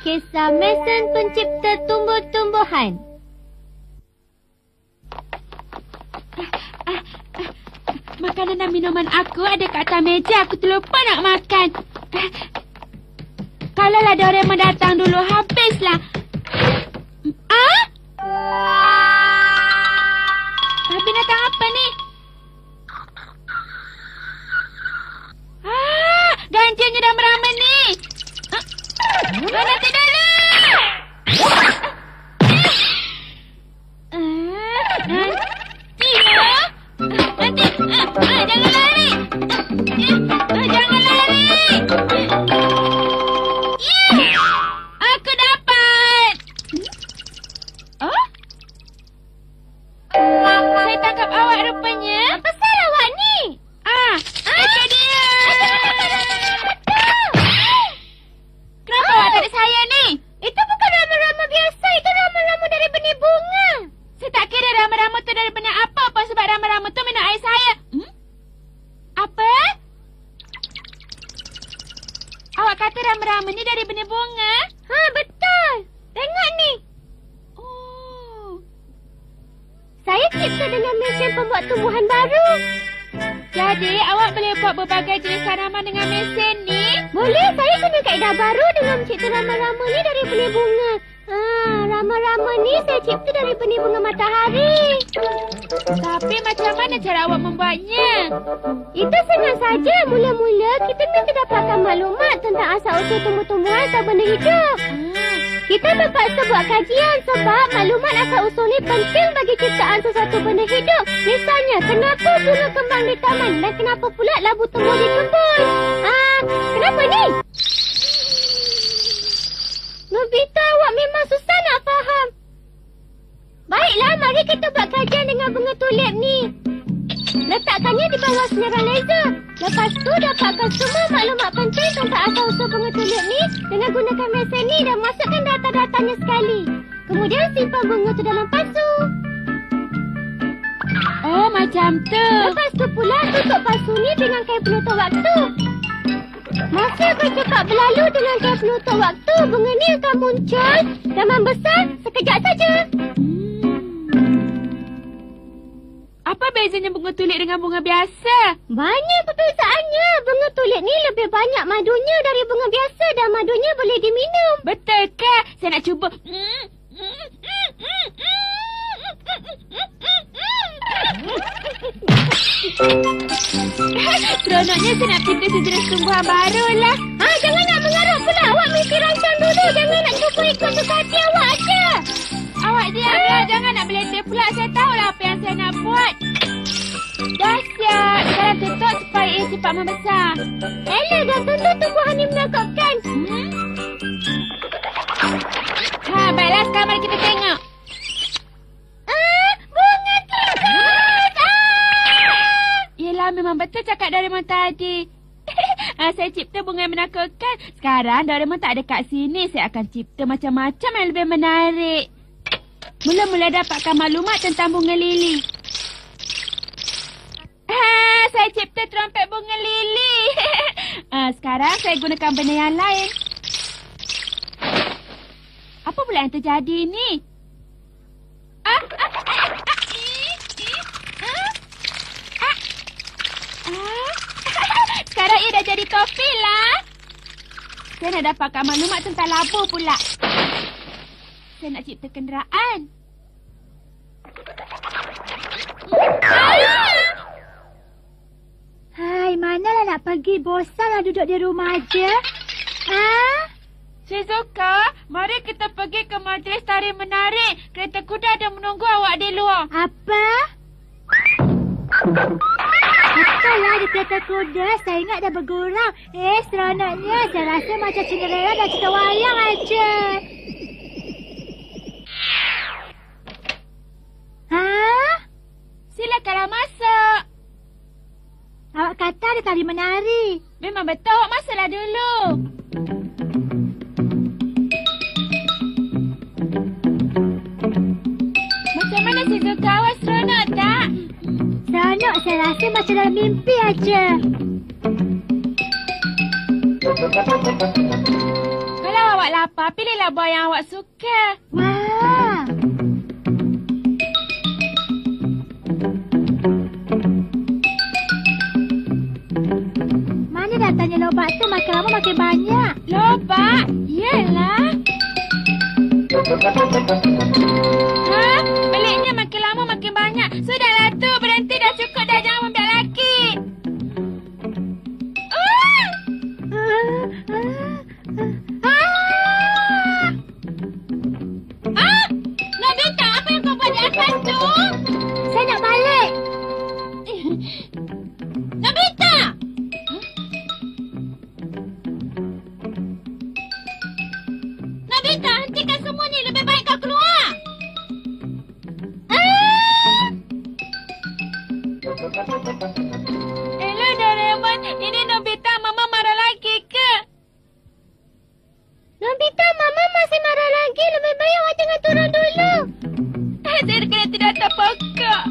Kisah Mason pencipta tumbuh-tumbuhan. Makanan dan minuman aku ada kat atas meja. Aku terlupa nak makan. Kalaulah Doraemon datang dulu, habislah. Binatang apa ni? Ganjilnya dah meramai ni. Nanti dulu. Nanti. Jangan lari. Jangan lari. Aku dapat. Saya tangkap awak rupanya. Apa salah awak ni? Itu dia. Kenapa awak tarik saya ni? Itu bukan rama-rama biasa. Itu rama-rama dari benih bunga. Saya tak kira rama-rama tu dari benih apa sebab rama-rama tu minum air saya. Apa? Awak kata rama-rama ni dari benih bunga? Betul. Tengok ni. Saya cipta dengan mesin pembuat tumbuhan baru. Jadi, awak boleh buat berbagai jenis tanaman dengan mesin ni? Boleh, saya guna kaedah baru dengan mencipta rama-rama ni dari benih bunga. Rama-rama ni saya cipta dari benih bunga matahari. Tapi macam mana cara awak membuatnya? Itu senang saja. Mula-mula, kita mesti dapatkan maklumat tentang asal-usul tumbuh-tumbuhan atau benda hidup. Kita terpaksa buat kajian sebab maklumat asal-usul ni penting bagi ciptaan sesuatu benda hidup. Misalnya, kenapa bunga kembang di taman dan kenapa pula labu tumbuh di kebun? Kenapa ni? Nobita, awak memang susah nak faham. Baiklah, mari kita buat kajian dengan bunga tulip ni. Letakkannya di bawah sinaran laser. Lepas tu dapatkan semua maklumat penting tentang asal-usul bunga tulip ni dengan gunakan mesin ni dan masukkan data-datanya sekali. Kemudian simpan bunga tu dalam pasu. Oh, macam tu. Lepas tu pula tutup pasu ni dengan kain penutup waktu. Masa akan cepat berlalu dengan kain penutup waktu, bunga ni akan muncul dan membesar sekejap saja. Apa bezanya bunga tulip dengan bunga biasa? Banyak perbezaannya. Bunga tulip ni lebih banyak madunya dari bunga biasa dan madunya boleh diminum. Betul ke? Saya nak cuba. Seronoknya saya nak cipta sejenis tumbuhan baru lah. Jangan nak mengarut pula. Awak mesti rancang dulu. Jangan nak cuba ikut suka hati awak aja. Awak diamlah. Jangan nak beledek pula. Saya tahulah apa yang saya nak buat. Dah siap. Sekarang tutup supaya ia cepat membesar. Ella, dah tentu tumbuhan ni menakutkan. Baiklah. Sekarang mari kita tengok. Bunga tikus. Yelah, memang betul cakap Doraemon tadi. Saya cipta bunga yang menakutkan. Sekarang Doraemon tak ada kat sini. Saya akan cipta macam-macam yang lebih menarik. Mula-mula dapatkan maklumat tentang bunga lili. Saya cipta trompet bunga lili. Sekarang saya gunakan benda yang lain. Apa pula yang terjadi ni? Sekarang ia dah jadi topi lah. Saya nak dapatkan maklumat tentang labu pula. Saya nak cipta kenderaan. Hai, manalah nak pergi? Bosanlah duduk di rumah aja. Shizuka, mari kita pergi ke majlis tari menarik. Kereta kuda ada menunggu awak di luar. Apa? Betul di kereta kuda. Saya ingat dah bergurau. Seronoknya. Saya rasa macam Cinderella dan cerita wayang aja. Silakanlah masuk. Awak kata ada tari menari. Memang betul. Awak masuklah dulu. Macam mana Shizuka? Awak seronok tak? Seronok. Saya rasa macam dalam mimpi aja. Kalau awak awak lapar, pilihlah buah yang awak suka. Wah. Mana datangnya lobak tu makin lama makin banyak. Lobak? Yelah. Ha? Peliknya makin lama makin banyak. Sudahlah tu, berhenti dah, cukup dah, jangan membiak lagi. Nobita, apa yang kau buat di atas tu? Saya nak balik. Nobita! Nobita, hentikan semua ni. Lebih baik kau keluar. Hello, Doraemon. Ini Nobita. Mama marah lagi ke? Nobita, Mama masih marah lagi. Lebih baik awak jangan turun dulu. Saya kena tidak terpokok.